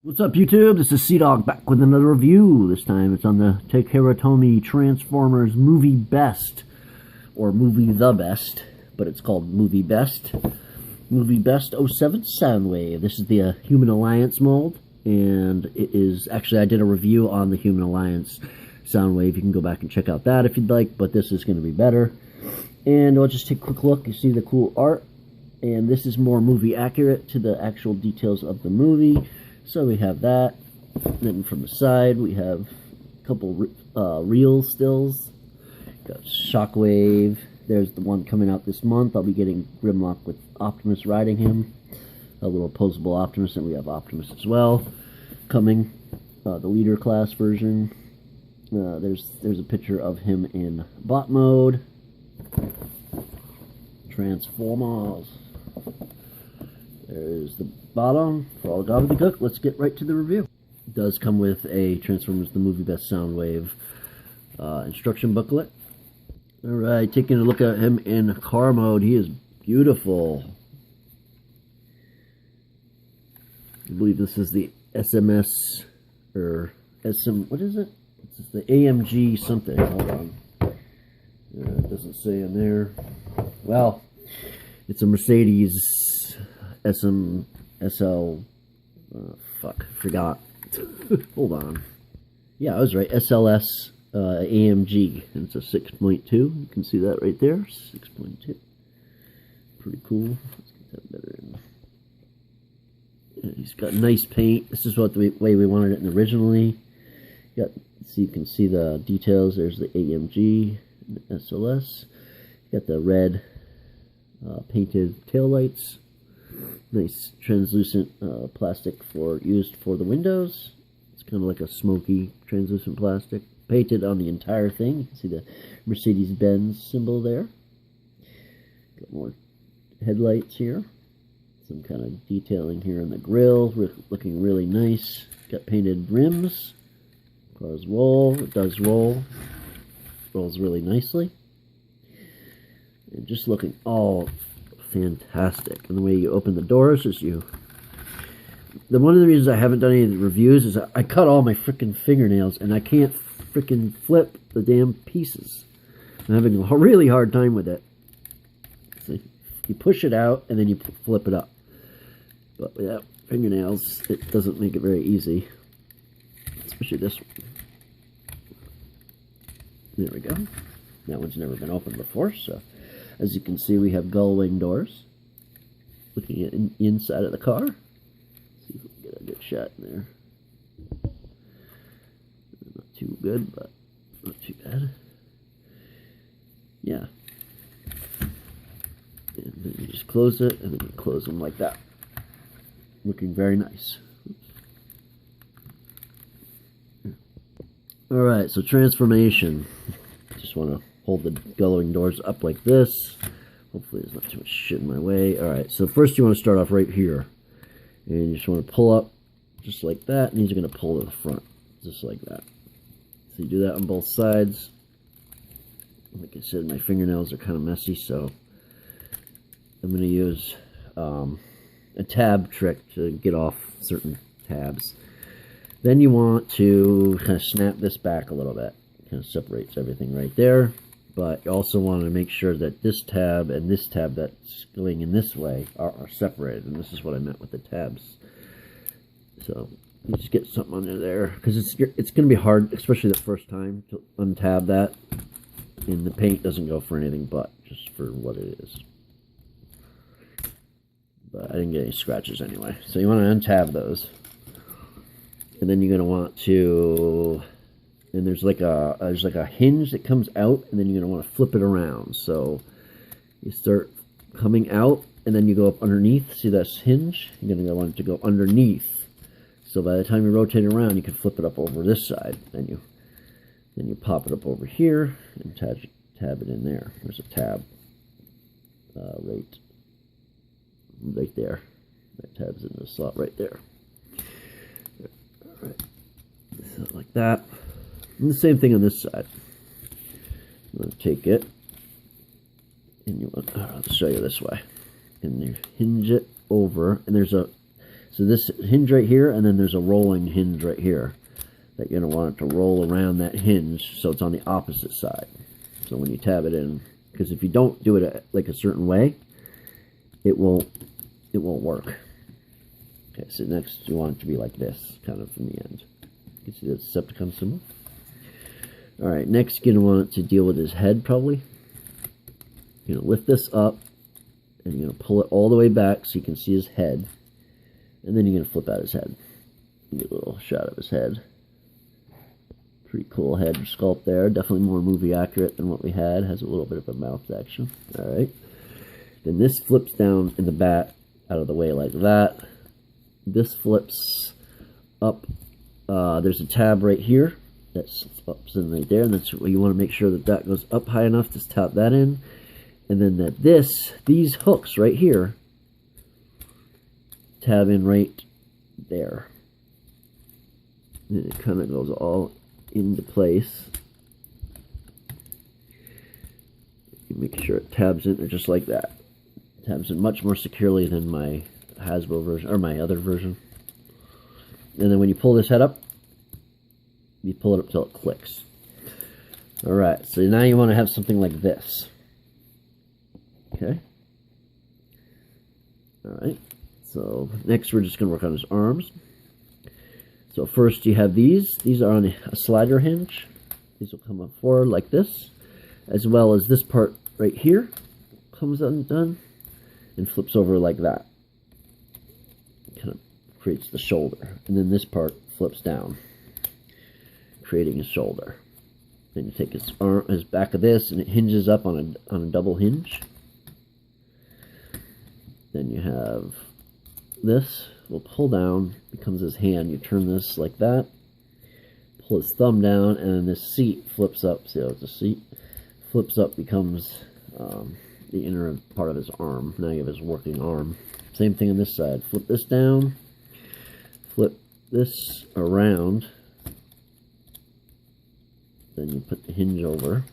What's up, YouTube? This is Sea-Dog back with another review. This time it's on the TakaraTomy Transformers Movie Best, or Movie the Best, but it's called Movie Best. Movie Best 07 Soundwave. This is the Human Alliance mold, and it is actually, I did a review on the Human Alliance Soundwave. You can go back and check out that if you'd like, but this is going to be better. And I'll just take a quick look. You see the cool art, and this is more movie accurate to the actual details of the movie. So we have that. Then from the side we have a couple real stills. Got Shockwave. There's the one coming out this month. I'll be getting Grimlock with Optimus riding him. A little posable Optimus, and we have Optimus as well coming. The leader class version. There's a picture of him in bot mode. Transformers. There's the bottom for all gobbledygook. Let's get right to the review. It does come with a Transformers the Movie Best Soundwave instruction booklet. Alright, taking a look at him in car mode. He is beautiful. I believe this is the SMS, or SM, what is it? It's the AMG something. Hold on. It doesn't say in there. Well, it's a Mercedes SL, fuck, forgot. Hold on. Yeah, I was right. SLS AMG. And it's a 6.2. You can see that right there. 6.2. Pretty cool. Let's get that better in. Yeah, he's got nice paint. This is what the way we wanted it originally. Got, so you can see the details. There's the AMG, the SLS. Got the red painted taillights. Nice translucent plastic used for the windows. It's kind of like a smoky translucent plastic painted on the entire thing. You can see the MERCEDES-BENZ symbol there. Got more headlights here. Some kind of detailing here on the grille, looking really nice. Got painted rims. Cars roll. It does roll. Rolls really nicely. And just looking all fantastic. And the way you open the doors is one of the reasons I haven't done any of the reviews is I cut all my freaking fingernails and I can't freaking flip the damn pieces. I'm having a really hard time with it. See, you push it out and then you flip it up. But without fingernails, it doesn't make it very easy. Especially this one. There we go. That one's never been opened before, so as you can see, we have gull wing doors. Looking at the inside of the car. See if we can get a good shot in there. Not too good, but not too bad. Yeah. And then you just close it, and then you close them like that. Looking very nice. Alright, so transformation. Just want to hold the gullwing doors up like this. Hopefully there's not too much shit in my way. Alright, so first you want to start off right here. And you just want to pull up just like that. And these are going to pull to the front. Just like that. So you do that on both sides. Like I said, my fingernails are kind of messy, so I'm going to use a tab trick to get off certain tabs. Then you want to kind of snap this back a little bit. Kind of separates everything right there. But you also want to make sure that this tab and this tab that's going in this way are separated. And this is what I meant with the tabs. So you just get something under there. Because it's going to be hard, especially the first time, to untab that. And the paint doesn't go for anything but just for what it is. But I didn't get any scratches anyway. So you want to untab those. And then you're going to want to... And there's like a hinge that comes out, and then you're going to want to flip it around. So you start coming out, and then you go up underneath. See that hinge? You're going to want it to go underneath. So by the time you rotate it around, you can flip it up over this side. Then you pop it up over here and tab it in there. There's a tab right there. That tab's in the slot right there. All right, so like that. And the same thing on this side. You want to take it, and you want, I'll show you this way. And you hinge it over, and there's a So this hinge right here, and then there's a rolling hinge right here that you're going to want it to roll around that hinge so it's on the opposite side. So when you tab it in, because if you don't do it like a certain way, it won't work. Okay, so next you want it to be like this, kind of from the end. You can see the Decepticon symbol. Alright, next you're going to want it to deal with his head, probably. You're going to lift this up, and you're going to pull it all the way back so you can see his head. And then you're going to flip out his head. Get a little shot of his head. Pretty cool head sculpt there. Definitely more movie accurate than what we had. Has a little bit of a mouth action. Alright. Then this flips down in the back out of the way like that. This flips up. There's a tab right here that flips in right there, and that's what you want to make sure that that goes up high enough to tap that in, and then that these hooks right here tab in right there, and it kind of goes all into place. You make sure it tabs in there just like that. It tabs in much more securely than my Hasbro version, or my other version. And then when you pull this head up, you pull it up till it clicks. Alright, so now you want to have something like this. Okay. Alright, so next we're just going to work on his arms. So first you have these. These are on a slider hinge. These will come up forward like this, as well as this part right here comes undone and flips over like that. Kind of creates the shoulder, and then this part flips down, creating his shoulder. Then you take his arm, his back of this, and it hinges up on a double hinge. Then you have this will pull down, becomes his hand. You turn this like that, pull his thumb down, and this seat flips up. See how it's a seat? Flips up, becomes the inner part of his arm. Now you have his working arm. Same thing on this side. Flip this down, flip this around, then you put the hinge over.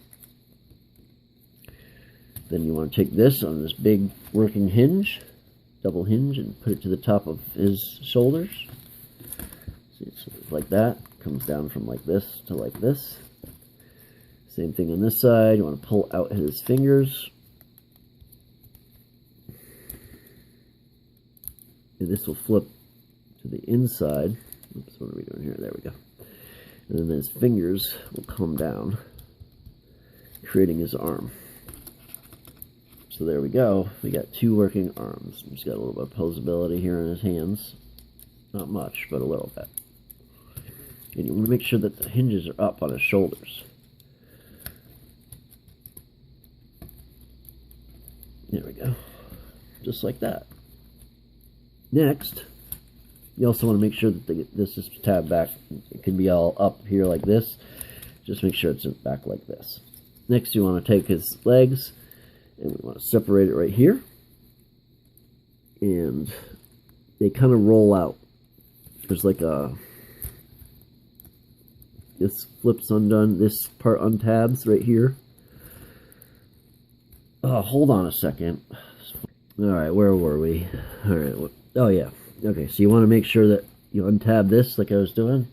Then you want to take this on this big working hinge, double hinge, and put it to the top of his shoulders. See, it's like that. Comes down from like this to like this. Same thing on this side. You want to pull out his fingers. And this will flip to the inside. Oops, what are we doing here? There we go. And then his fingers will come down, creating his arm. So there we go. We got two working arms. He's got a little bit of posability here in his hands. Not much, but a little bit. And you want to make sure that the hinges are up on his shoulders. There we go. Just like that. Next, you also want to make sure that this is tabbed back. It can be all up here like this. Just make sure it's back like this. Next, you want to take his legs, and we want to separate it right here. And they kind of roll out. There's like a... This flips undone. This part untabs right here. Oh, hold on a second. Alright, where were we? Alright, oh yeah. Okay, so you want to make sure that you untab this like I was doing.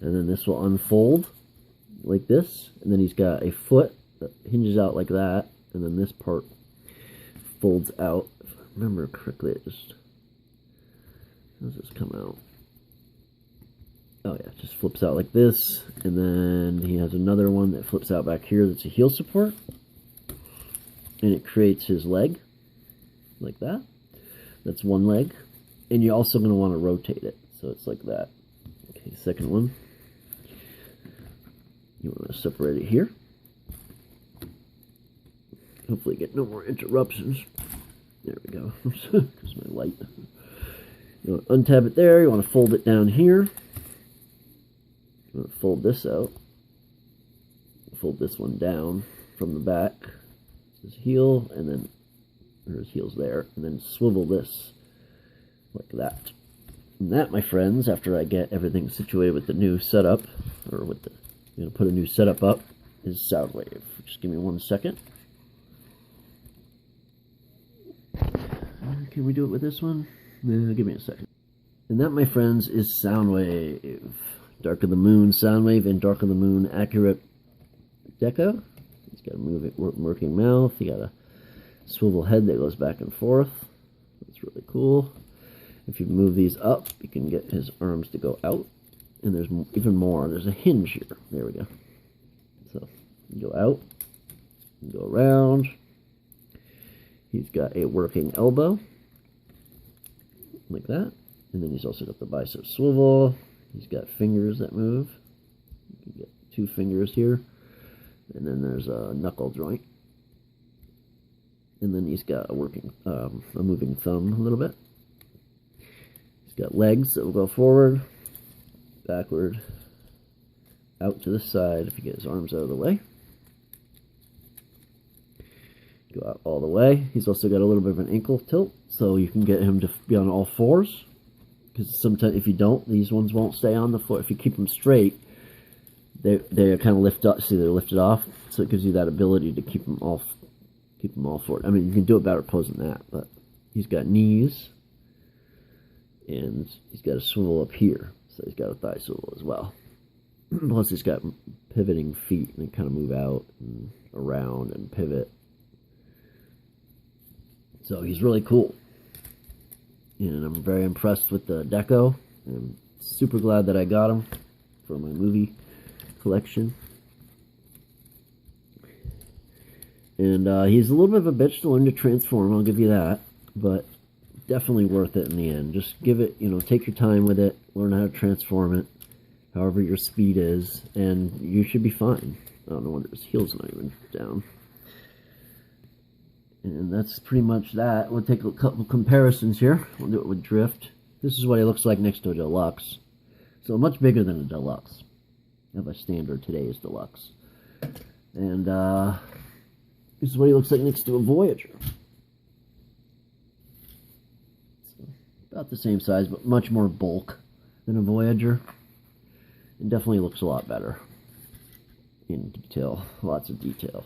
And then this will unfold like this. And then he's got a foot that hinges out like that. And then this part folds out. If I remember correctly, it just... How does this come out? Oh yeah, it just flips out like this. And then he has another one that flips out back here that's a heel support. And it creates his leg. Like that. That's one leg. And you're also going to want to rotate it. So it's like that. Okay, second one. You want to separate it here. Hopefully get no more interruptions. There we go. Because my light. You want to untab it there. You want to fold it down here. You want to fold this out. Fold this one down from the back. His heel, and then his heel's there, and then swivel this like that. And that, my friends, after I get everything situated with the new setup, or with the, put a new setup up, is Soundwave. Just give me 1 second. Can we do it with this one? Give me a second. And that, my friends, is Soundwave. Dark of the Moon Soundwave and Dark of the Moon Accurate Deco. He's got a working mouth. He got a swivel head that goes back and forth. That's really cool. If you move these up, you can get his arms to go out. And there's even more. There's a hinge here. There we go. So, you go out, you go around. He's got a working elbow, like that. And then he's also got the bicep swivel. He's got fingers that move. You can get 2 fingers here. And then there's a knuckle joint. And then he's got a working, a moving thumb a little bit. He's got legs that will go forward, backward, out to the side if you get his arms out of the way. Go out all the way. He's also got a little bit of an ankle tilt, so you can get him to be on all fours. Because sometimes if you don't, these ones won't stay on the floor. If you keep them straight, they kind of lift up. See, they're lifted off, so it gives you that ability to keep them all forward. I mean, you can do a better pose than that, but he's got knees, and he's got a swivel up here, so he's got a thigh swivel as well. Plus, he's got pivoting feet, and they kind of move out and around and pivot. So he's really cool. And I'm very impressed with the deco. I'm super glad that I got him for my movie collection. And he's a little bit of a bitch to learn to transform, I'll give you that. But definitely worth it in the end. Just give it, take your time with it. Learn how to transform it, however your speed is. And you should be fine. I don't know wonder his heel's not even down. And that's pretty much that. We'll take a couple comparisons here. We'll do it with Drift. This is what he looks like next to a Deluxe. So much bigger than a Deluxe. I have a standard today's Deluxe. And this is what he looks like next to a Voyager. So, about the same size, but much more bulk than a Voyager. It definitely looks a lot better in detail. Lots of detail.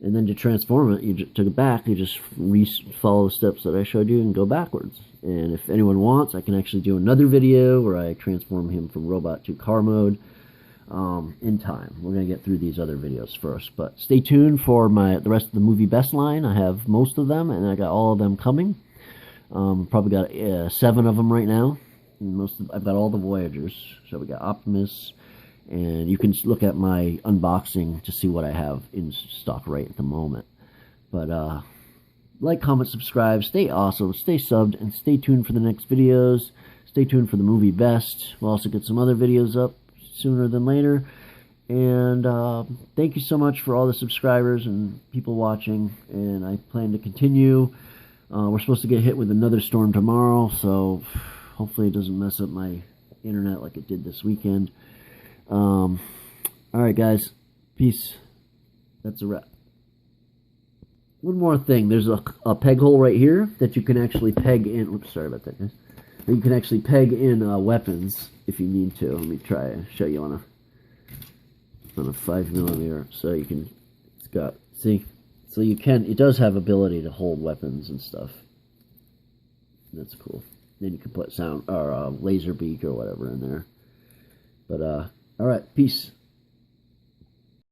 And then to transform it, you just follow the steps that I showed you and go backwards. And if anyone wants, I can actually do another video where I transform him from robot to car mode in time. We're going to get through these other videos first. But stay tuned for the rest of the movie best line. I have most of them, and I got all of them coming. Probably got 7 of them right now. And I've got all the Voyagers. So we got Optimus. And you can look at my unboxing to see what I have in stock right at the moment. But like, comment, subscribe, stay awesome, stay subbed, and stay tuned for the next videos. Stay tuned for the movie best. We'll also get some other videos up sooner than later. And thank you so much for all the subscribers and people watching. And I plan to continue. We're supposed to get hit with another storm tomorrow, so hopefully it doesn't mess up my internet like it did this weekend. Alright guys, peace. That's a wrap. One more thing, there's a peg hole right here that you can actually peg in. Oops, sorry about that guys. You can actually peg in weapons if you need to. Let me try and show you on a 5mm. So you can, it's got, see, so you can, it does have ability to hold weapons and stuff. That's cool. Then you can put sound or laser beak or whatever in there. But alright, peace.